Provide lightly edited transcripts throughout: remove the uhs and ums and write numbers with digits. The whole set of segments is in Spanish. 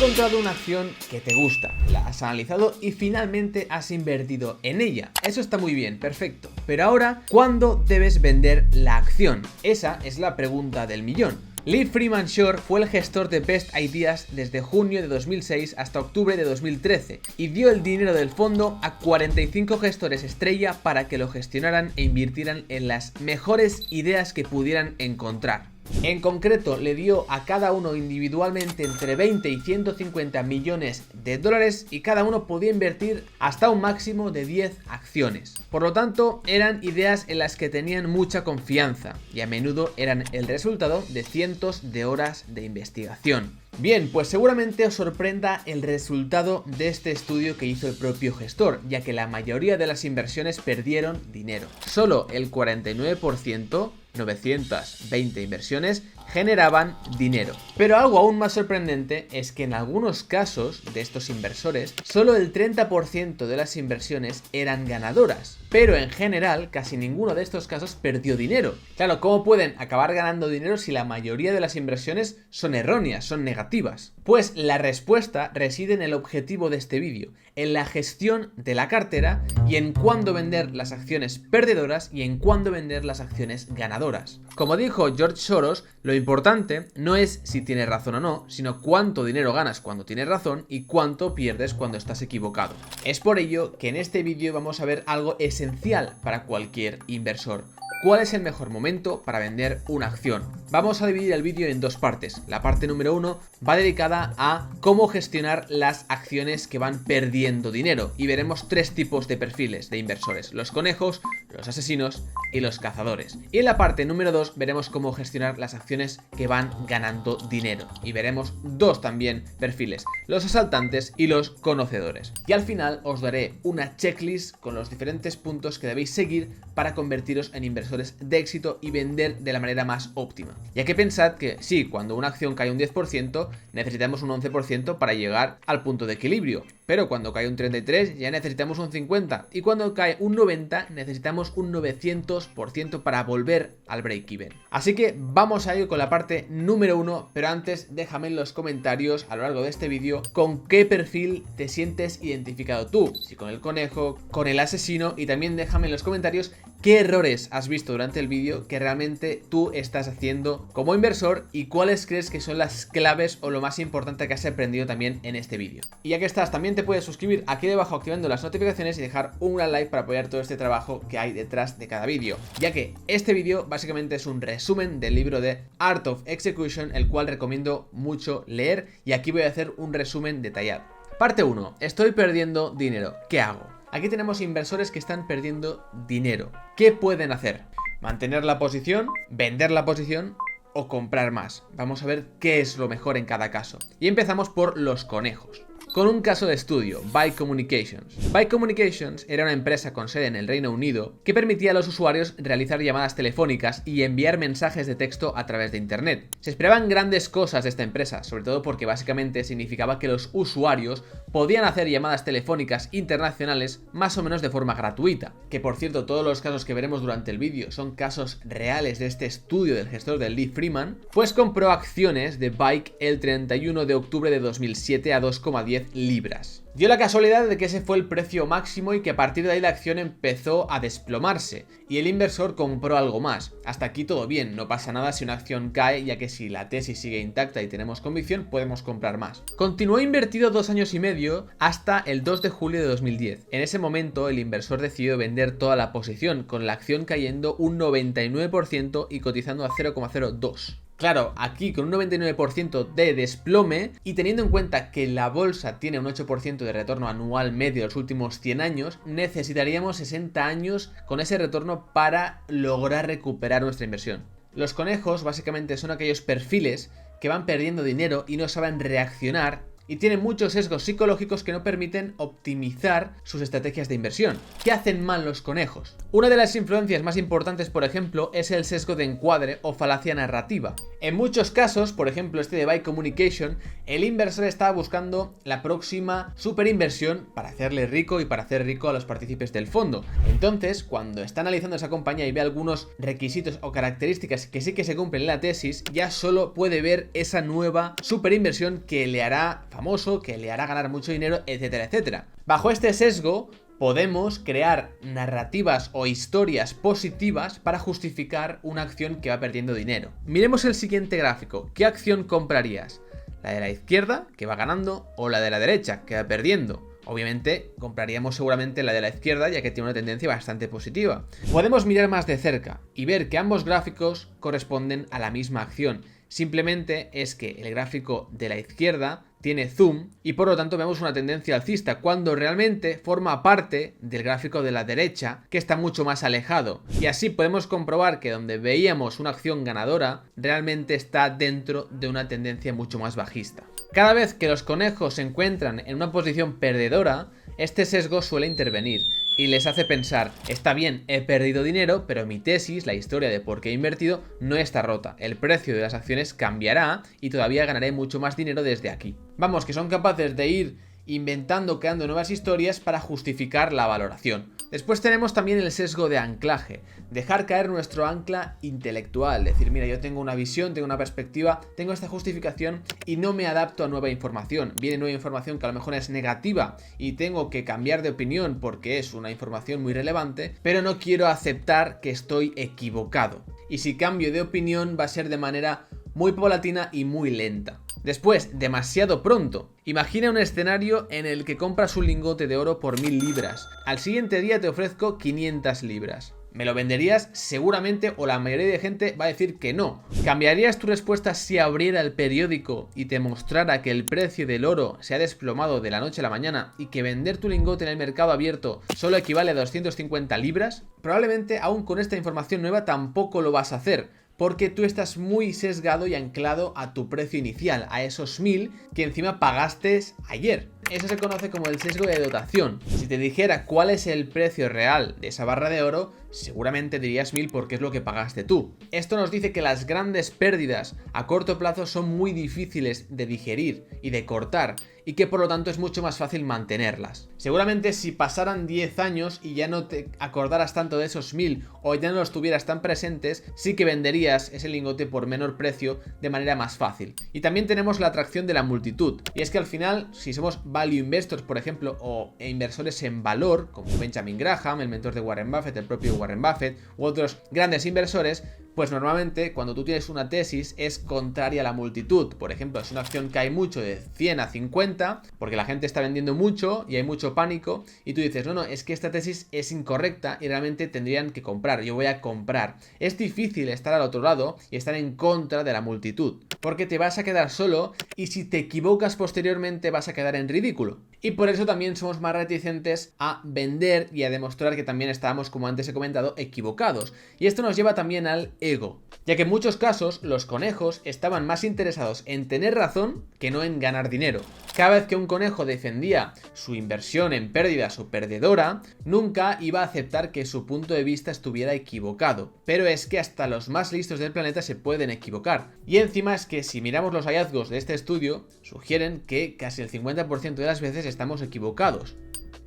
encontrado una acción que te gusta, la has analizado y finalmente has invertido en ella. Eso está muy bien, perfecto. Pero ahora, ¿cuándo debes vender la acción? Esa es la pregunta del millón. Lee Freeman Shore fue el gestor de Best Ideas desde junio de 2006 hasta octubre de 2013 y dio el dinero del fondo a 45 gestores estrella para que lo gestionaran e invirtieran en las mejores ideas que pudieran encontrar. En concreto, le dio a cada uno individualmente entre 20 y 150 millones de dólares y cada uno podía invertir hasta un máximo de 10 acciones. Por lo tanto, eran ideas en las que tenían mucha confianza y a menudo eran el resultado de cientos de horas de investigación. Bien, pues seguramente os sorprenda el resultado de este estudio que hizo el propio gestor, ya que la mayoría de las inversiones perdieron dinero. Solo el 49%, 920 inversiones, generaban dinero. Pero algo aún más sorprendente es que en algunos casos de estos inversores, solo el 30% de las inversiones eran ganadoras. Pero en general, casi ninguno de estos casos perdió dinero. Claro, ¿cómo pueden acabar ganando dinero si la mayoría de las inversiones son erróneas, son negativas? Pues la respuesta reside en el objetivo de este vídeo, en la gestión de la cartera y en cuándo vender las acciones perdedoras y en cuándo vender las acciones ganadoras. Como dijo George Soros, lo importante no es si tienes razón o no, sino cuánto dinero ganas cuando tienes razón y cuánto pierdes cuando estás equivocado. Es por ello que en este vídeo vamos a ver algo esencial para cualquier inversor. ¿Cuál es el mejor momento para vender una acción? Vamos a dividir el vídeo en dos partes. La parte número 1 va dedicada a cómo gestionar las acciones que van perdiendo dinero y veremos tres tipos de perfiles de inversores: los conejos, los asesinos y los cazadores. Y en la parte número 2 veremos cómo gestionar las acciones que van ganando dinero y veremos dos también perfiles: los asaltantes y los conocedores. Y al final os daré una checklist con los diferentes puntos que debéis seguir para convertiros en inversores de éxito y vender de la manera más óptima. Ya que pensad que sí, cuando una acción cae un 10%, necesitamos un 11% para llegar al punto de equilibrio. Pero cuando cae un 33% ya necesitamos un 50%. Y cuando cae un 90% necesitamos un 900% para volver al break-even. Así que vamos a ir con la parte número 1. Pero antes déjame en los comentarios a lo largo de este vídeo con qué perfil te sientes identificado tú. Si con el conejo, con el asesino, y también déjame en los comentarios qué errores has visto durante el vídeo que realmente tú estás haciendo como inversor y cuáles crees que son las claves o lo más importante que has aprendido también en este vídeo. Y ya que estás, también te puedes suscribir aquí debajo activando las notificaciones y dejar un gran like para apoyar todo este trabajo que hay detrás de cada vídeo, ya que este vídeo básicamente es un resumen del libro de Art of Execution, el cual recomiendo mucho leer, y aquí voy a hacer un resumen detallado. Parte 1. Estoy perdiendo dinero. ¿Qué hago? Aquí tenemos inversores que están perdiendo dinero. ¿Qué pueden hacer? ¿Mantener la posición? ¿Vender la posición? ¿O comprar más? Vamos a ver qué es lo mejor en cada caso. Y empezamos por los conejos. Con un caso de estudio, Buy Communications. Buy Communications era una empresa con sede en el Reino Unido que permitía a los usuarios realizar llamadas telefónicas y enviar mensajes de texto a través de internet. Se esperaban grandes cosas de esta empresa, sobre todo porque básicamente significaba que los usuarios podían hacer llamadas telefónicas internacionales más o menos de forma gratuita. Que por cierto, todos los casos que veremos durante el vídeo son casos reales de este estudio del gestor del Lee Freeman. Pues compró acciones de Bike el 31 de octubre de 2007 a 2,10 libras. Dio la casualidad de que ese fue el precio máximo y que a partir de ahí la acción empezó a desplomarse y el inversor compró algo más. Hasta aquí todo bien, no pasa nada si una acción cae, ya que si la tesis sigue intacta y tenemos convicción podemos comprar más. Continuó invertido 2 años y medio hasta el 2 de julio de 2010. En ese momento el inversor decidió vender toda la posición, con la acción cayendo un 99% y cotizando a 0,02. Claro, aquí con un 99% de desplome y teniendo en cuenta que la bolsa tiene un 8% de retorno anual medio de los últimos 100 años, necesitaríamos 60 años con ese retorno para lograr recuperar nuestra inversión. Los conejos básicamente son aquellos perfiles que van perdiendo dinero y no saben reaccionar y tienen muchos sesgos psicológicos que no permiten optimizar sus estrategias de inversión. ¿Qué hacen mal los conejos? Una de las influencias más importantes, por ejemplo, es el sesgo de encuadre o falacia narrativa. En muchos casos, por ejemplo este de Buy Communication, el inversor estaba buscando la próxima superinversión para hacerle rico y para hacer rico a los partícipes del fondo. Entonces, cuando está analizando esa compañía y ve algunos requisitos o características que sí que se cumplen en la tesis, ya solo puede ver esa nueva superinversión que le hará famoso, que le hará ganar mucho dinero, etcétera, etcétera. Bajo este sesgo, podemos crear narrativas o historias positivas para justificar una acción que va perdiendo dinero. Miremos el siguiente gráfico. ¿Qué acción comprarías? ¿La de la izquierda, que va ganando, o la de la derecha, que va perdiendo? Obviamente compraríamos seguramente la de la izquierda, ya que tiene una tendencia bastante positiva. Podemos mirar más de cerca y ver que ambos gráficos corresponden a la misma acción. Simplemente es que el gráfico de la izquierda tiene zoom y por lo tanto vemos una tendencia alcista, cuando realmente forma parte del gráfico de la derecha, que está mucho más alejado. Y así podemos comprobar que donde veíamos una acción ganadora, realmente está dentro de una tendencia mucho más bajista. Cada vez que los conejos se encuentran en una posición perdedora, este sesgo suele intervenir y les hace pensar: está bien, he perdido dinero, pero mi tesis, la historia de por qué he invertido, no está rota. El precio de las acciones cambiará y todavía ganaré mucho más dinero desde aquí. Vamos, que son capaces de ir inventando, creando nuevas historias para justificar la valoración. Después tenemos también el sesgo de anclaje, dejar caer nuestro ancla intelectual, decir: mira, yo tengo una visión, tengo una perspectiva, tengo esta justificación y no me adapto a nueva información. Viene nueva información que a lo mejor es negativa y tengo que cambiar de opinión porque es una información muy relevante, pero no quiero aceptar que estoy equivocado. Y si cambio de opinión va a ser de manera muy paulatina y muy lenta. Después, demasiado pronto. Imagina un escenario en el que compras un lingote de oro por 1000 libras. Al siguiente día te ofrezco 500 libras. ¿Me lo venderías? Seguramente, o la mayoría de gente va a decir que no. ¿Cambiarías tu respuesta si abriera el periódico y te mostrara que el precio del oro se ha desplomado de la noche a la mañana y que vender tu lingote en el mercado abierto solo equivale a 250 libras? Probablemente, aún con esta información nueva, tampoco lo vas a hacer, porque tú estás muy sesgado y anclado a tu precio inicial, a esos 1000 que encima pagaste ayer. Eso se conoce como el sesgo de dotación. Si te dijera cuál es el precio real de esa barra de oro, seguramente dirías 1000 porque es lo que pagaste tú. Esto nos dice que las grandes pérdidas a corto plazo son muy difíciles de digerir y de cortar, y que por lo tanto es mucho más fácil mantenerlas. Seguramente si pasaran 10 años y ya no te acordaras tanto de esos 1000 o ya no los tuvieras tan presentes, sí que venderías ese lingote por menor precio de manera más fácil. Y también tenemos la atracción de la multitud, y es que al final, si somos value investors, por ejemplo, o inversores en valor, como Benjamin Graham, el mentor de Warren Buffett, el propio Warren Buffett u otros grandes inversores, pues normalmente cuando tú tienes una tesis es contraria a la multitud. Por ejemplo, es una acción que hay mucho de 100 a 50 porque la gente está vendiendo mucho y hay mucho pánico, y tú dices: no, es que esta tesis es incorrecta y realmente tendrían que comprar, yo voy a comprar. Es difícil estar al otro lado y estar en contra de la multitud, porque te vas a quedar solo y si te equivocas posteriormente vas a quedar en ridículo. Y por eso también somos más reticentes a vender y a demostrar que también estábamos, como antes he comentado, equivocados. Y esto nos lleva también al ego, ya que en muchos casos los conejos estaban más interesados en tener razón que no en ganar dinero. Cada vez que un conejo defendía su inversión en pérdidas o perdedora, nunca iba a aceptar que su punto de vista estuviera equivocado. Pero es que hasta los más listos del planeta se pueden equivocar. Y encima es que si miramos los hallazgos de este estudio, sugieren que casi el 50% de las veces estamos equivocados.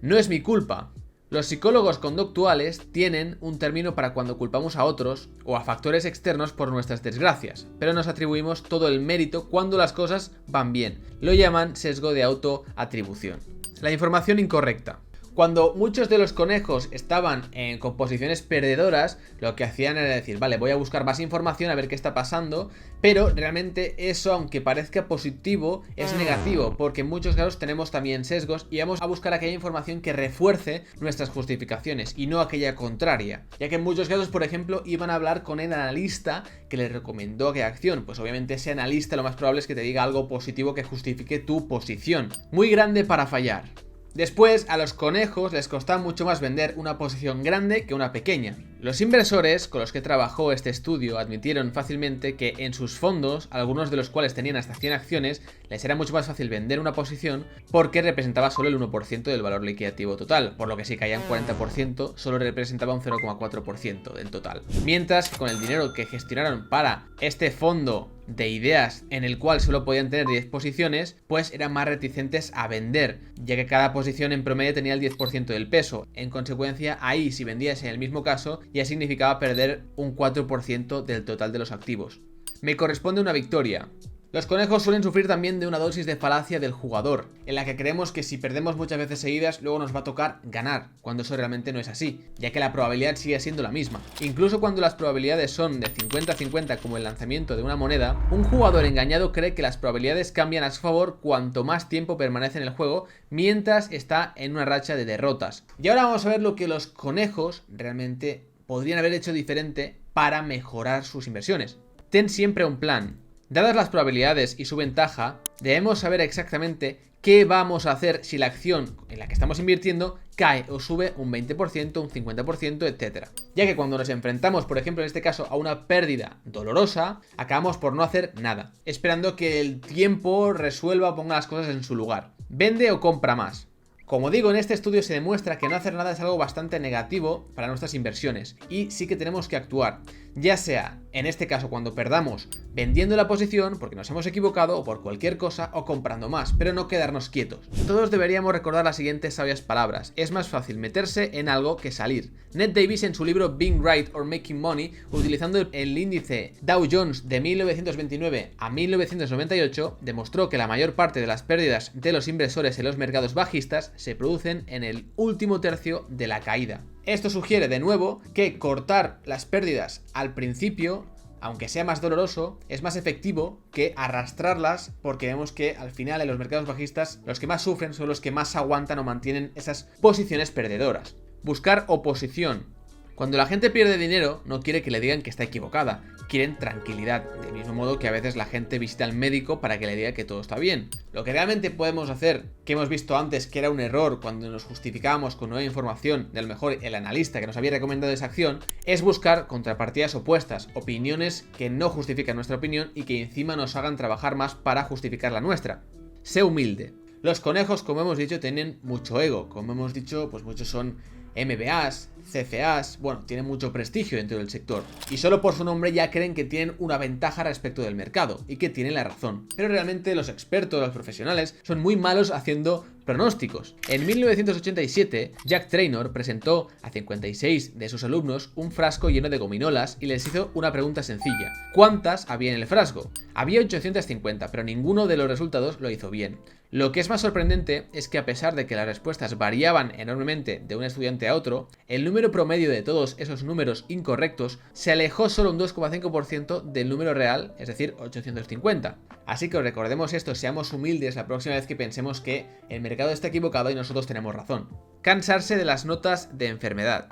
No es mi culpa. Los psicólogos conductuales tienen un término para cuando culpamos a otros o a factores externos por nuestras desgracias, pero nos atribuimos todo el mérito cuando las cosas van bien. Lo llaman sesgo de autoatribución. La información incorrecta. Cuando muchos de los conejos estaban en composiciones perdedoras, lo que hacían era decir: vale, voy a buscar más información a ver qué está pasando, pero realmente eso, aunque parezca positivo, es negativo, porque en muchos casos tenemos también sesgos y vamos a buscar aquella información que refuerce nuestras justificaciones y no aquella contraria, ya que en muchos casos, por ejemplo, iban a hablar con el analista que les recomendó aquella acción. Pues obviamente ese analista lo más probable es que te diga algo positivo que justifique tu posición. Muy grande para fallar. Después, a los conejos les costaba mucho más vender una posición grande que una pequeña. Los inversores con los que trabajó este estudio admitieron fácilmente que en sus fondos, algunos de los cuales tenían hasta 100 acciones, les era mucho más fácil vender una posición porque representaba solo el 1% del valor liquidativo total, por lo que si caían 40% solo representaba un 0,4% del total. Mientras que con el dinero que gestionaron para este fondo de ideas en el cual solo podían tener 10 posiciones, pues eran más reticentes a vender, ya que cada posición en promedio tenía el 10% del peso. En consecuencia, ahí si vendías en el mismo caso, ya significaba perder un 4% del total de los activos. Me corresponde una victoria. Los conejos suelen sufrir también de una dosis de falacia del jugador, en la que creemos que si perdemos muchas veces seguidas, luego nos va a tocar ganar, cuando eso realmente no es así, ya que la probabilidad sigue siendo la misma. Incluso cuando las probabilidades son de 50-50 como el lanzamiento de una moneda, un jugador engañado cree que las probabilidades cambian a su favor cuanto más tiempo permanece en el juego, mientras está en una racha de derrotas. Y ahora vamos a ver lo que los conejos realmente podrían haber hecho diferente para mejorar sus inversiones. Ten siempre un plan. Dadas las probabilidades y su ventaja, debemos saber exactamente qué vamos a hacer si la acción en la que estamos invirtiendo cae o sube un 20%, un 50%, etc. Ya que cuando nos enfrentamos, por ejemplo en este caso, a una pérdida dolorosa, acabamos por no hacer nada, esperando que el tiempo resuelva o ponga las cosas en su lugar. Vende o compra más. Como digo, en este estudio se demuestra que no hacer nada es algo bastante negativo para nuestras inversiones y sí que tenemos que actuar, ya sea en este caso cuando perdamos vendiendo la posición porque nos hemos equivocado o por cualquier cosa o comprando más, pero no quedarnos quietos. Todos deberíamos recordar las siguientes sabias palabras: es más fácil meterse en algo que salir. Ned Davis en su libro Being Right or Making Money, utilizando el índice Dow Jones de 1929 a 1998, demostró que la mayor parte de las pérdidas de los inversores en los mercados bajistas se producen en el último tercio de la caída. Esto sugiere de nuevo que cortar las pérdidas al principio, aunque sea más doloroso, es más efectivo que arrastrarlas, porque vemos que al final en los mercados bajistas los que más sufren son los que más aguantan o mantienen esas posiciones perdedoras. Buscar oposición. Cuando la gente pierde dinero, no quiere que le digan que está equivocada, quieren tranquilidad, del mismo modo que a veces la gente visita al médico para que le diga que todo está bien. Lo que realmente podemos hacer, que hemos visto antes que era un error cuando nos justificábamos con nueva información, de a lo mejor el analista que nos había recomendado esa acción, es buscar contrapartidas opuestas, opiniones que no justifican nuestra opinión y que encima nos hagan trabajar más para justificar la nuestra. Sé humilde. Los conejos, como hemos dicho, tienen mucho ego. Como hemos dicho, pues muchos son MBAs, CFAs, bueno, tienen mucho prestigio dentro del sector. Y solo por su nombre ya creen que tienen una ventaja respecto del mercado y que tienen la razón. Pero realmente los expertos, los profesionales, son muy malos haciendo pronósticos. En 1987, Jack Traynor presentó a 56 de sus alumnos un frasco lleno de gominolas y les hizo una pregunta sencilla: ¿cuántas había en el frasco? Había 850, pero ninguno de los resultados lo hizo bien. Lo que es más sorprendente es que a pesar de que las respuestas variaban enormemente de un estudiante a otro, el número promedio de todos esos números incorrectos se alejó solo un 2,5% del número real, es decir, 850. Así que recordemos esto, seamos humildes la próxima vez que pensemos que el mercado está equivocado y nosotros tenemos razón. Cansarse de las notas de enfermedad.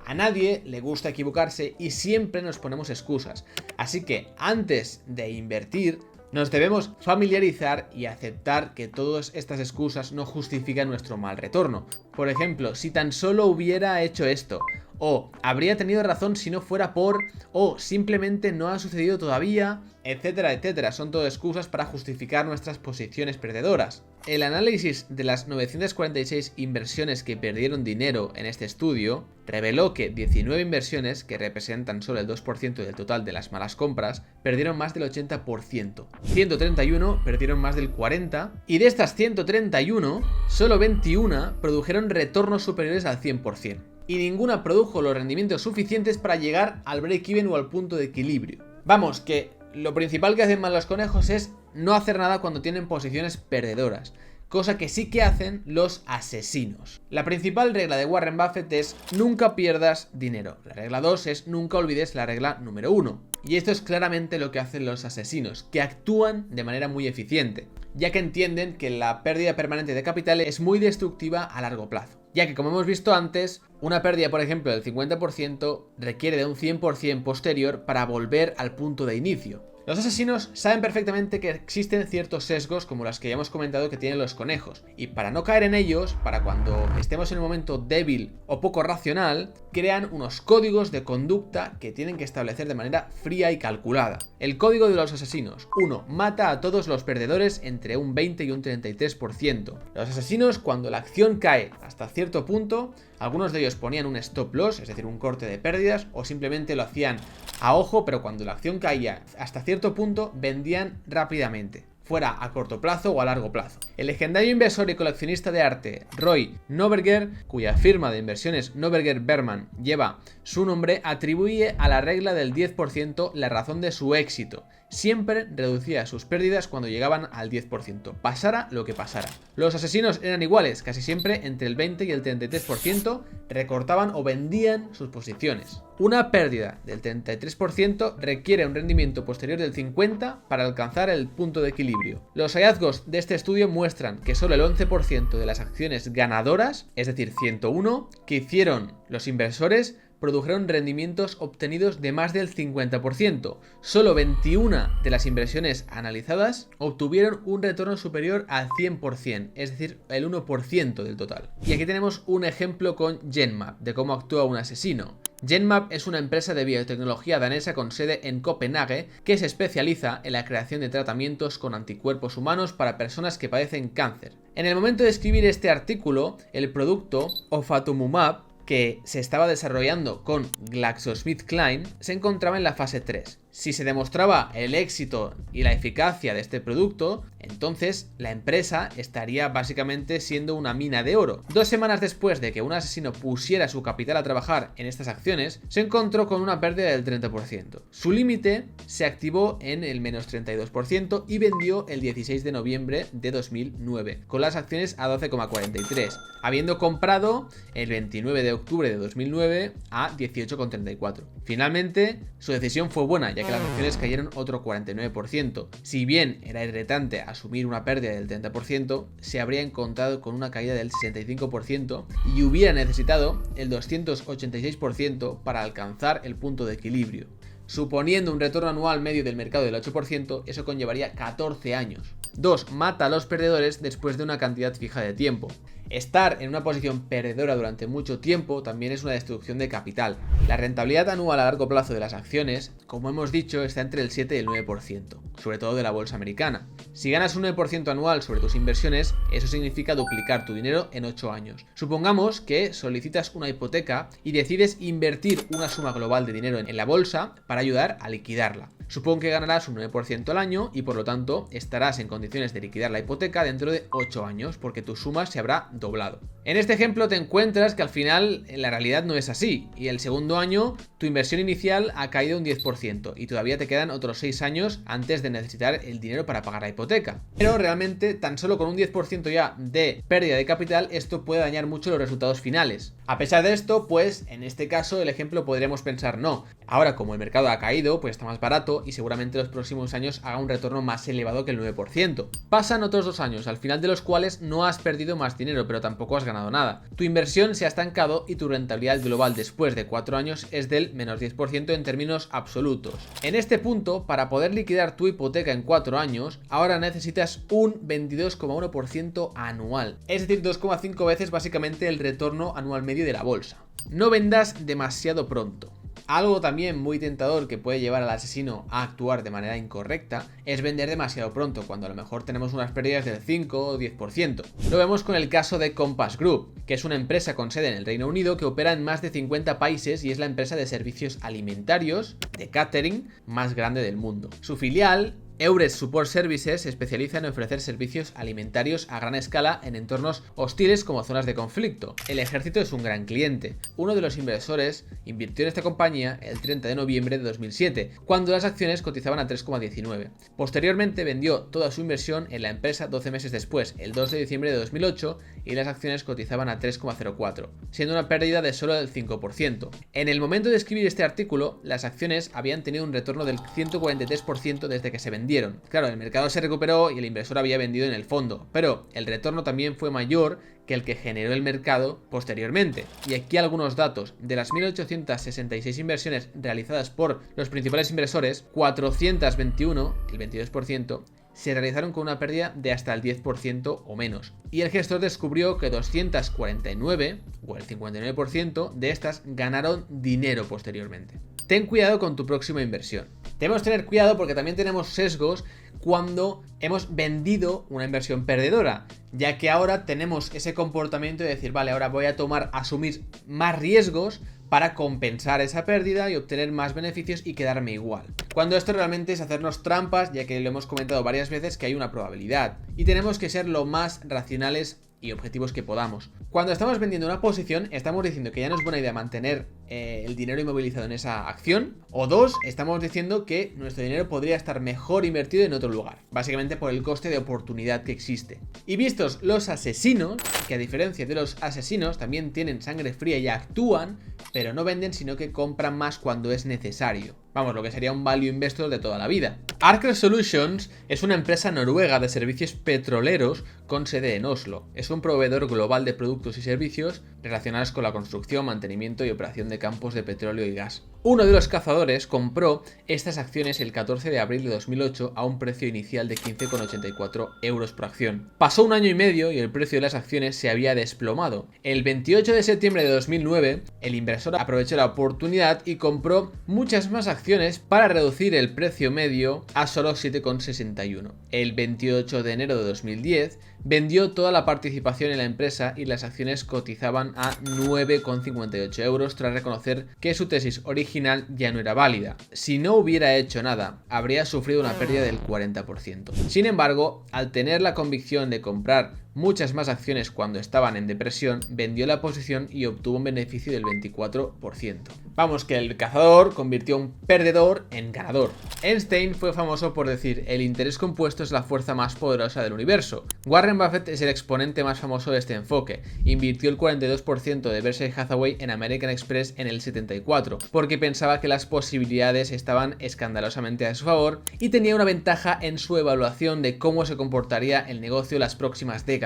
A nadie le gusta equivocarse y siempre nos ponemos excusas. Así que antes de invertir, nos debemos familiarizar y aceptar que todas estas excusas no justifican nuestro mal retorno. Por ejemplo, si tan solo hubiera hecho esto, o habría tenido razón si no fuera por, o simplemente no ha sucedido todavía, etcétera, etcétera. Son todo excusas para justificar nuestras posiciones perdedoras. El análisis de las 946 inversiones que perdieron dinero en este estudio reveló que 19 inversiones, que representan solo el 2% del total de las malas compras, perdieron más del 80%. 131 perdieron más del 40%, y de estas 131, solo 21 produjeron retornos superiores al 100%. Y ninguna produjo los rendimientos suficientes para llegar al break-even o al punto de equilibrio. Vamos, que lo principal que hacen mal los conejos es no hacer nada cuando tienen posiciones perdedoras, cosa que sí que hacen los asesinos. La principal regla de Warren Buffett es nunca pierdas dinero. La regla 2 es nunca olvides la regla número 1. Y esto es claramente lo que hacen los asesinos, que actúan de manera muy eficiente, ya que entienden que la pérdida permanente de capital es muy destructiva a largo plazo. Ya que, como hemos visto antes, una pérdida, por ejemplo, del 50% requiere de un 100% posterior para volver al punto de inicio. Los asesinos saben perfectamente que existen ciertos sesgos como los que ya hemos comentado que tienen los conejos, y para no caer en ellos, para cuando estemos en un momento débil o poco racional, crean unos códigos de conducta que tienen que establecer de manera fría y calculada. El código de los asesinos: 1. Mata a todos los perdedores entre un 20 y un 33%. Los asesinos, cuando la acción cae hasta cierto punto, algunos de ellos ponían un stop loss, es decir, un corte de pérdidas, o simplemente lo hacían a ojo, pero cuando la acción caía hasta cierto punto, vendían rápidamente, fuera a corto plazo o a largo plazo. El legendario inversor y coleccionista de arte Roy Noberger, cuya firma de inversiones Noberger Berman lleva su nombre, atribuye a la regla del 10% la razón de su éxito, siempre reducía sus pérdidas cuando llegaban al 10%, pasara lo que pasara. Los asesinos eran iguales, casi siempre entre el 20 y el 33% recortaban o vendían sus posiciones. Una pérdida del 33% requiere un rendimiento posterior del 50% para alcanzar el punto de equilibrio. Los hallazgos de este estudio muestran que solo el 11% de las acciones ganadoras, es decir, 101, que hicieron los inversores, produjeron rendimientos obtenidos de más del 50%. Solo 21 de las inversiones analizadas obtuvieron un retorno superior al 100%, es decir, el 1% del total. Y aquí tenemos un ejemplo con Genmab, de cómo actúa un asesino. Genmab es una empresa de biotecnología danesa con sede en Copenhague que se especializa en la creación de tratamientos con anticuerpos humanos para personas que padecen cáncer. En el momento de escribir este artículo, el producto ofatumumab, que se estaba desarrollando con GlaxoSmithKline, se encontraba en la fase 3. Si se demostraba el éxito y la eficacia de este producto, entonces la empresa estaría básicamente siendo una mina de oro. 2 semanas después de que un asesino pusiera su capital a trabajar en estas acciones, se encontró con una pérdida del 30%. Su límite se activó en el menos 32% y vendió el 16 de noviembre de 2009, con las acciones a 12,43, habiendo comprado el 29 de octubre de 2009 a 18,34. Finalmente, su decisión fue buena, ya que las acciones cayeron otro 49%. Si bien era irritante asumir una pérdida del 30%, se habría encontrado con una caída del 65% y hubiera necesitado el 286% para alcanzar el punto de equilibrio. Suponiendo un retorno anual medio del mercado del 8%, eso conllevaría 14 años. 2. Mata a los perdedores después de una cantidad fija de tiempo. Estar en una posición perdedora durante mucho tiempo también es una destrucción de capital. La rentabilidad anual a largo plazo de las acciones, como hemos dicho, está entre el 7 y el 9%, sobre todo de la bolsa americana. Si ganas un 9% anual sobre tus inversiones, eso significa duplicar tu dinero en 8 años. Supongamos que solicitas una hipoteca y decides invertir una suma global de dinero en la bolsa para ayudar a liquidarla. Supón que ganarás un 9% al año y por lo tanto estarás en condiciones de liquidar la hipoteca dentro de 8 años porque tu suma se habrá doblado. En este ejemplo te encuentras que al final en la realidad no es así y el segundo año tu inversión inicial ha caído un 10% y todavía te quedan otros 6 años antes de necesitar el dinero para pagar la hipoteca. Pero realmente tan solo con un 10% ya de pérdida de capital esto puede dañar mucho los resultados finales. A pesar de esto, pues en este caso el ejemplo podríamos pensar no. Ahora como el mercado ha caído, pues está más barato y seguramente los próximos años haga un retorno más elevado que el 9%. Pasan otros 2 años, al final de los cuales no has perdido más dinero, pero tampoco has ganado nada. Tu inversión se ha estancado y tu rentabilidad global después de 4 años es del menos 10% en términos absolutos. En este punto, para poder liquidar tu hipoteca en 4 años, ahora necesitas un 22,1% anual, es decir, 2,5 veces básicamente el retorno anual medio de la bolsa. No vendas demasiado pronto. Algo también muy tentador que puede llevar al asesino a actuar de manera incorrecta es vender demasiado pronto, cuando a lo mejor tenemos unas pérdidas del 5 o 10%. Lo vemos con el caso de Compass Group, que es una empresa con sede en el Reino Unido que opera en más de 50 países y es la empresa de servicios alimentarios de catering más grande del mundo. Su filial, Eures Support Services, se especializa en ofrecer servicios alimentarios a gran escala en entornos hostiles como zonas de conflicto. El ejército es un gran cliente. Uno de los inversores invirtió en esta compañía el 30 de noviembre de 2007, cuando las acciones cotizaban a 3,19. Posteriormente vendió toda su inversión en la empresa 12 meses después, el 2 de diciembre de 2008, y las acciones cotizaban a 3,04, siendo una pérdida de solo del 5%. En el momento de escribir este artículo, las acciones habían tenido un retorno del 143% desde que se vendieron. Claro, el mercado se recuperó y el inversor había vendido en el fondo, pero el retorno también fue mayor que el que generó el mercado posteriormente. Y aquí algunos datos. De las 1.866 inversiones realizadas por los principales inversores, 421, el 22%, se realizaron con una pérdida de hasta el 10% o menos. Y el gestor descubrió que 249, o el 59% de estas, ganaron dinero posteriormente. Ten cuidado con tu próxima inversión. Debemos tener cuidado porque también tenemos sesgos cuando hemos vendido una inversión perdedora, ya que ahora tenemos ese comportamiento de decir, vale, ahora voy a asumir más riesgos para compensar esa pérdida y obtener más beneficios y quedarme igual. Cuando esto realmente es hacernos trampas, ya que lo hemos comentado varias veces que hay una probabilidad y tenemos que ser lo más racionales y objetivos que podamos. Cuando estamos vendiendo una posición, estamos diciendo que ya no es buena idea mantener el dinero inmovilizado en esa acción, o dos, estamos diciendo que nuestro dinero podría estar mejor invertido en otro lugar, básicamente por el coste de oportunidad que existe. Y vistos los asesinos, que a diferencia de los asesinos también tienen sangre fría y actúan, pero no venden sino que compran más cuando es necesario. Vamos, lo que sería un value investor de toda la vida. Archer Solutions es una empresa noruega de servicios petroleros con sede en Oslo. Es un proveedor global de productos y servicios relacionados con la construcción, mantenimiento y operación de campos de petróleo y gas. Uno de los cazadores compró estas acciones el 14 de abril de 2008 a un precio inicial de 15,84 euros por acción. Pasó un año y medio y el precio de las acciones se había desplomado. El 28 de septiembre de 2009, el inversor aprovechó la oportunidad y compró muchas más acciones para reducir el precio medio a solo 7,61. El 28 de enero de 2010, vendió toda la participación en la empresa y las acciones cotizaban a 9,58 euros tras reconocer que su tesis original ya no era válida. Si no hubiera hecho nada, habría sufrido una pérdida del 40%. Sin embargo, al tener la convicción de comprar muchas más acciones cuando estaban en depresión, vendió la posición y obtuvo un beneficio del 24%. Vamos, que el cazador convirtió un perdedor en ganador. Einstein fue famoso por decir: el interés compuesto es la fuerza más poderosa del universo. Warren Buffett es el exponente más famoso de este enfoque. Invirtió el 42% de Berkshire Hathaway en American Express en el 74, porque pensaba que las posibilidades estaban escandalosamente a su favor y tenía una ventaja en su evaluación de cómo se comportaría el negocio las próximas décadas.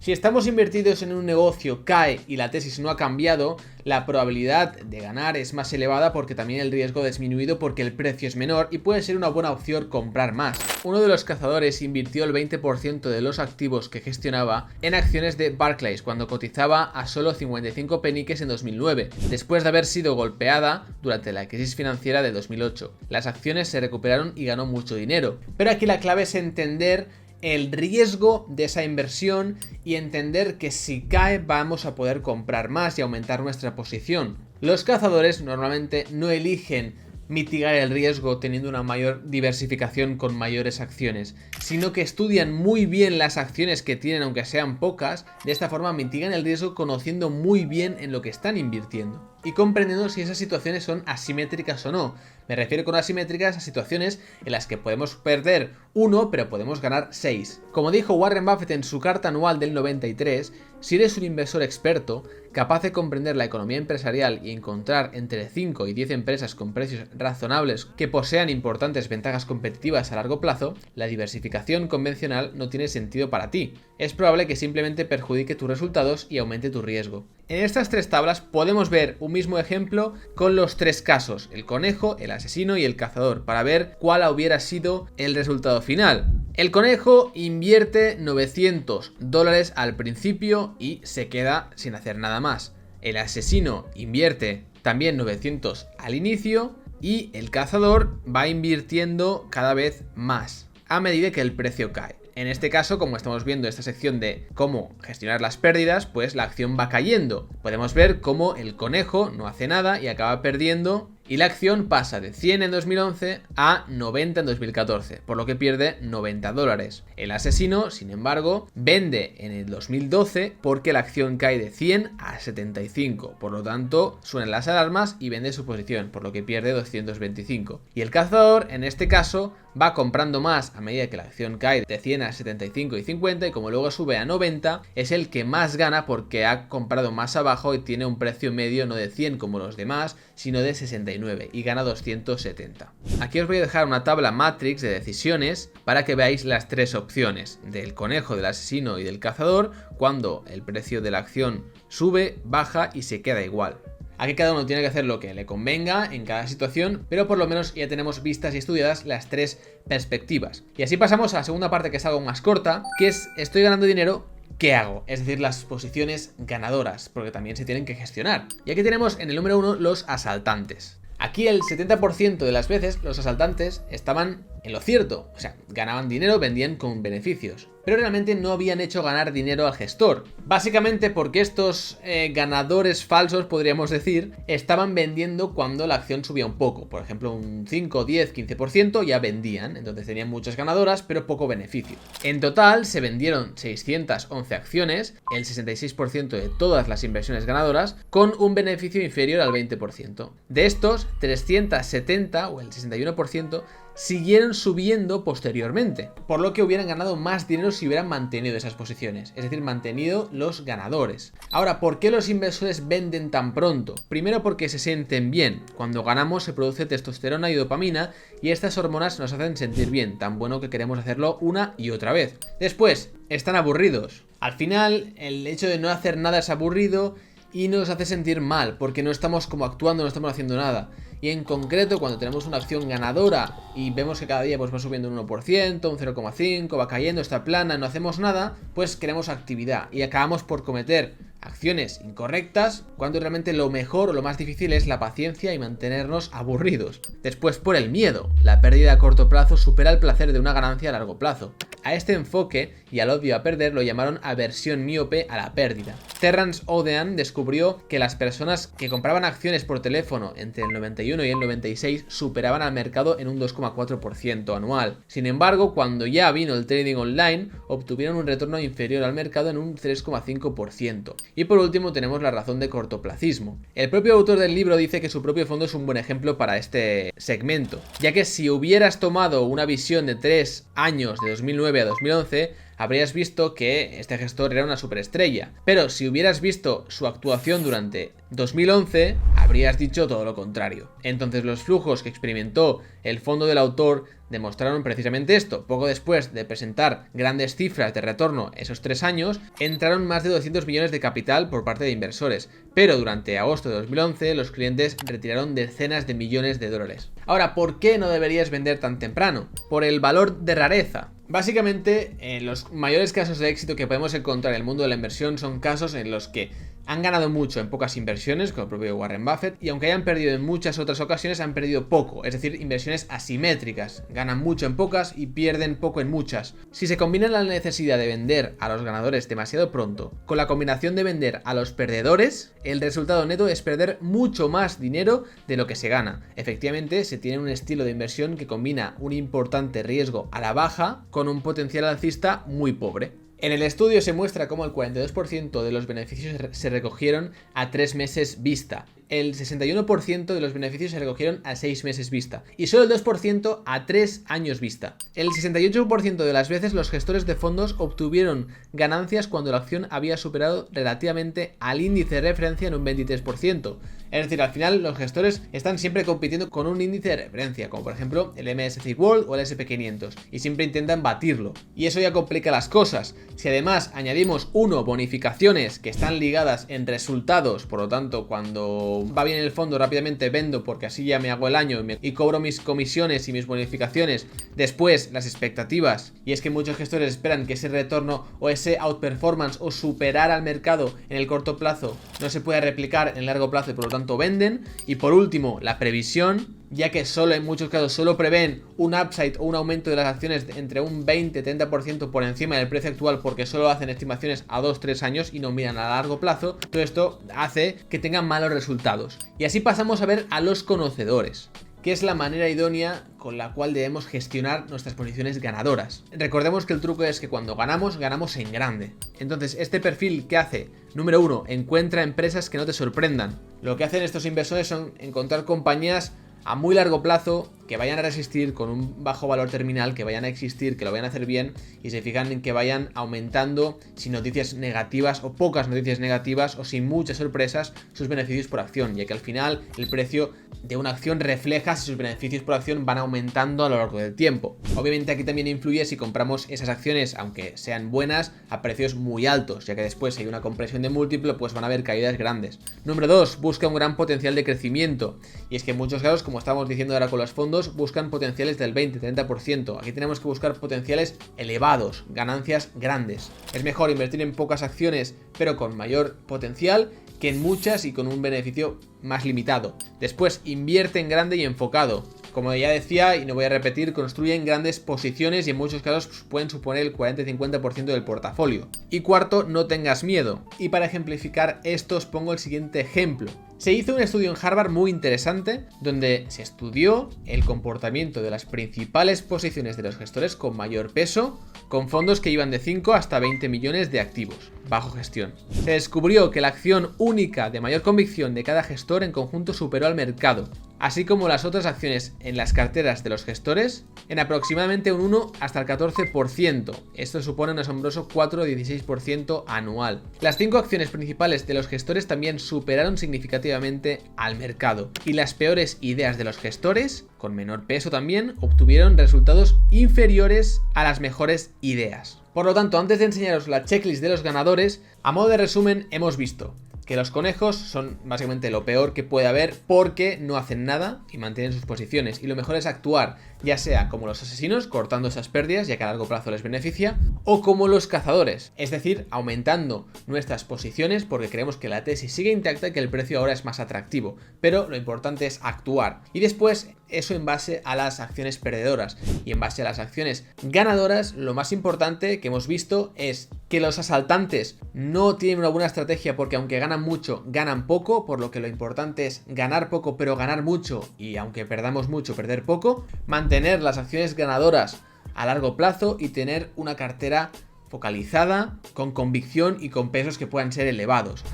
Si estamos invertidos en un negocio, cae y la tesis no ha cambiado, la probabilidad de ganar es más elevada porque también el riesgo ha disminuido porque el precio es menor y puede ser una buena opción comprar más. Uno de los cazadores invirtió el 20% de los activos que gestionaba en acciones de Barclays cuando cotizaba a solo 55 peniques en 2009, después de haber sido golpeada durante la crisis financiera de 2008. Las acciones se recuperaron y ganó mucho dinero, pero aquí la clave es entender el riesgo de esa inversión y entender que si cae vamos a poder comprar más y aumentar nuestra posición. Los cazadores normalmente no eligen mitigar el riesgo teniendo una mayor diversificación con mayores acciones, sino que estudian muy bien las acciones que tienen aunque sean pocas. De esta forma mitigan el riesgo conociendo muy bien en lo que están invirtiendo y comprendiendo si esas situaciones son asimétricas o no. Me refiero con asimétricas a situaciones en las que podemos perder 1 pero podemos ganar 6. Como dijo Warren Buffett en su carta anual del 93, si eres un inversor experto, capaz de comprender la economía empresarial y encontrar entre 5 y 10 empresas con precios razonables que posean importantes ventajas competitivas a largo plazo, la diversificación convencional no tiene sentido para ti. Es probable que simplemente perjudique tus resultados y aumente tu riesgo. En estas tres tablas podemos ver un mismo ejemplo con los tres casos, el conejo, el asesino y el cazador, para ver cuál hubiera sido el resultado final. El conejo invierte $900 al principio y se queda sin hacer nada más. El asesino invierte también 900 al inicio y el cazador va invirtiendo cada vez más a medida que el precio cae. En este caso, como estamos viendo esta sección de cómo gestionar las pérdidas, pues la acción va cayendo. Podemos ver cómo el conejo no hace nada y acaba perdiendo y la acción pasa de 100 en 2011 a 90 en 2014, por lo que pierde $90. El asesino, sin embargo, vende en el 2012 porque la acción cae de 100 a 75, por lo tanto suenan las alarmas y vende su posición, por lo que pierde 225. Y el cazador, en este caso, va comprando más a medida que la acción cae de 100 a 75 y 50 y como luego sube a 90, es el que más gana porque ha comprado más abajo y tiene un precio medio no de 100 como los demás, sino de 69 y gana 270. Aquí os voy a dejar una tabla matrix de decisiones para que veáis las tres opciones del conejo, del asesino y del cazador cuando el precio de la acción sube, baja y se queda igual. Aquí cada uno tiene que hacer lo que le convenga en cada situación, pero por lo menos ya tenemos vistas y estudiadas las tres perspectivas. Y así pasamos a la segunda parte, que es algo más corta, que es: estoy ganando dinero, ¿qué hago? Es decir, las posiciones ganadoras, porque también se tienen que gestionar. Y aquí tenemos en el número 1 los asaltantes. Aquí el 70% de las veces los asaltantes estaban en lo cierto, o sea, ganaban dinero, vendían con beneficios. pero realmente no habían hecho ganar dinero al gestor. Básicamente porque estos ganadores falsos, podríamos decir, estaban vendiendo cuando la acción subía un poco. Por ejemplo, un 5, 10, 15% ya vendían, entonces tenían muchas ganadoras, pero poco beneficio. En total se vendieron 611 acciones, el 66% de todas las inversiones ganadoras, con un beneficio inferior al 20%. De estos, 370 o el 61% siguieron subiendo posteriormente, por lo que hubieran ganado más dinero si hubieran mantenido esas posiciones, es decir, mantenido los ganadores. Ahora, ¿por qué los inversores venden tan pronto? Primero porque se sienten bien. Cuando ganamos se produce testosterona y dopamina y estas hormonas nos hacen sentir bien, tan bueno que queremos hacerlo una y otra vez. Después, están aburridos. Al final, el hecho de no hacer nada es aburrido y nos hace sentir mal, porque no estamos como actuando, no estamos haciendo nada. Y en concreto, cuando tenemos una acción ganadora y vemos que cada día pues va subiendo un 1%, un 0,5%, va cayendo, está plana, no hacemos nada, pues queremos actividad y acabamos por cometer acciones incorrectas, cuando realmente lo mejor o lo más difícil es la paciencia y mantenernos aburridos. Después, por el miedo, la pérdida a corto plazo supera el placer de una ganancia a largo plazo. A este enfoque y al odio a perder lo llamaron aversión míope a la pérdida. Terrance Odean descubrió que las personas que compraban acciones por teléfono entre el 91 y el 96 superaban al mercado en un 2,4% anual. Sin embargo, cuando ya vino el trading online, obtuvieron un retorno inferior al mercado en un 3,5%. Y por último tenemos la razón de cortoplacismo. El propio autor del libro dice que su propio fondo es un buen ejemplo para este segmento, ya que si hubieras tomado una visión de 3 años de 2009 a 2011, habrías visto que este gestor era una superestrella. Pero si hubieras visto su actuación durante 2011, habrías dicho todo lo contrario. Entonces los flujos que experimentó el fondo del autor demostraron precisamente esto. Poco después de presentar grandes cifras de retorno esos 3 años, entraron más de 200 millones de capital por parte de inversores. Pero durante agosto de 2011 los clientes retiraron decenas de millones de dólares. Ahora, ¿por qué no deberías vender tan temprano? Por el valor de rareza. Básicamente, los mayores casos de éxito que podemos encontrar en el mundo de la inversión son casos en los que han ganado mucho en pocas inversiones, como el propio Warren Buffett, y aunque hayan perdido en muchas otras ocasiones, han perdido poco, es decir, inversiones asimétricas. Ganan mucho en pocas y pierden poco en muchas. Si se combina la necesidad de vender a los ganadores demasiado pronto con la combinación de vender a los perdedores, el resultado neto es perder mucho más dinero de lo que se gana. Efectivamente, se tiene un estilo de inversión que combina un importante riesgo a la baja con un potencial alcista muy pobre. En el estudio se muestra cómo el 42% de los beneficios se recogieron a 3 meses vista, el 61% de los beneficios se recogieron a 6 meses vista y solo el 2% a 3 años vista. El 68% de las veces los gestores de fondos obtuvieron ganancias cuando la acción había superado relativamente al índice de referencia en un 23%. Es decir, al final los gestores están siempre compitiendo con un índice de referencia, como por ejemplo el MSCI World o el SP500, y siempre intentan batirlo. Y eso ya complica las cosas. Si además añadimos bonificaciones que están ligadas en resultados, por lo tanto cuando va bien el fondo rápidamente vendo porque así ya me hago el año y cobro mis comisiones y mis bonificaciones, después las expectativas, y es que muchos gestores esperan que ese retorno o ese outperformance o superar al mercado en el corto plazo no se pueda replicar en el largo plazo y por lo tanto venden. Y por último, la previsión, ya que solo en muchos casos solo prevén un upside o un aumento de las acciones entre un 20-30% por encima del precio actual porque solo hacen estimaciones a 2-3 años y no miran a largo plazo. Todo esto hace que tengan malos resultados. Y así pasamos a ver a los conocedores, que es la manera idónea con la cual debemos gestionar nuestras posiciones ganadoras. Recordemos que el truco es que cuando ganamos, ganamos en grande. Entonces, este perfil, ¿qué hace? Número 1, encuentra empresas que no te sorprendan. Lo que hacen estos inversores son encontrar compañías a muy largo plazo que vayan a resistir con un bajo valor terminal, que vayan a existir, que lo vayan a hacer bien y se fijan en que vayan aumentando sin noticias negativas o pocas noticias negativas o sin muchas sorpresas sus beneficios por acción, ya que al final el precio de una acción refleja si sus beneficios por acción van aumentando a lo largo del tiempo. Obviamente aquí también influye si compramos esas acciones, aunque sean buenas, a precios muy altos, ya que después si hay una compresión de múltiplo pues van a haber caídas grandes. Número 2, busca un gran potencial de crecimiento, y es que en muchos casos, como estamos diciendo ahora con los fondos, buscan potenciales del 20-30%. Aquí tenemos que buscar potenciales elevados, ganancias grandes. Es mejor invertir en pocas acciones pero con mayor potencial que en muchas y con un beneficio más limitado. Después, invierte en grande y enfocado. Como ya decía, y no voy a repetir, construyen grandes posiciones y en muchos casos pueden suponer el 40-50% del portafolio. Y cuarto, no tengas miedo. Y para ejemplificar esto os pongo el siguiente ejemplo. Se hizo un estudio en Harvard muy interesante donde se estudió el comportamiento de las principales posiciones de los gestores con mayor peso con fondos que iban de 5 hasta 20 millones de activos bajo gestión. Se descubrió que la acción única de mayor convicción de cada gestor en conjunto superó al mercado, así como las otras acciones en las carteras de los gestores en aproximadamente un 1 hasta el 14%. Esto supone un asombroso 4-16% anual. Las 5 acciones principales de los gestores también superaron significativamente al mercado y las peores ideas de los gestores, con menor peso también, obtuvieron resultados inferiores a las mejores ideas. Por lo tanto, antes de enseñaros la checklist de los ganadores, a modo de resumen hemos visto que los conejos son básicamente lo peor que puede haber porque no hacen nada y mantienen sus posiciones, y lo mejor es actuar ya sea como los asesinos, cortando esas pérdidas ya que a largo plazo les beneficia, o como los cazadores, es decir, aumentando nuestras posiciones porque creemos que la tesis sigue intacta y que el precio ahora es más atractivo, pero lo importante es actuar, y después eso en base a las acciones perdedoras. Y en base a las acciones ganadoras, lo más importante que hemos visto es que los asaltantes no tienen una buena estrategia porque aunque ganan mucho, ganan poco, por lo que lo importante es ganar poco pero ganar mucho, y aunque perdamos mucho, perder poco, mantener las acciones ganadoras a largo plazo y tener una cartera focalizada, con convicción y con pesos que puedan ser elevados.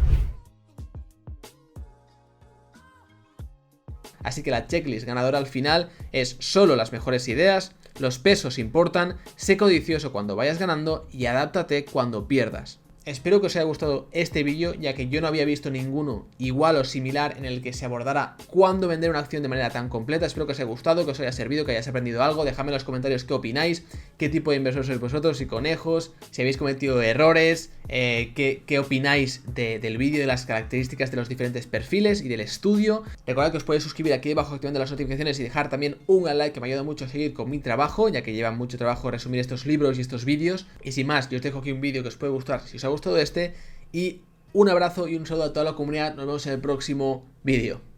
Así que la checklist ganadora al final es solo las mejores ideas, los pesos importan, sé codicioso cuando vayas ganando y adáptate cuando pierdas. Espero que os haya gustado este vídeo, ya que yo no había visto ninguno igual o similar en el que se abordara cuándo vender una acción de manera tan completa. Espero que os haya gustado, que os haya servido, que hayáis aprendido algo. Dejadme en los comentarios qué opináis, qué tipo de inversores sois vosotros, si conejos, si habéis cometido errores, qué opináis del vídeo, de las características de los diferentes perfiles y del estudio. Recordad que os podéis suscribir aquí debajo activando las notificaciones y dejar también un like, que me ayuda mucho a seguir con mi trabajo, ya que lleva mucho trabajo resumir estos libros y estos vídeos. Y sin más, yo os dejo aquí un vídeo que os puede gustar si os ha gustado este, y un abrazo y un saludo a toda la comunidad. Nos vemos en el próximo vídeo.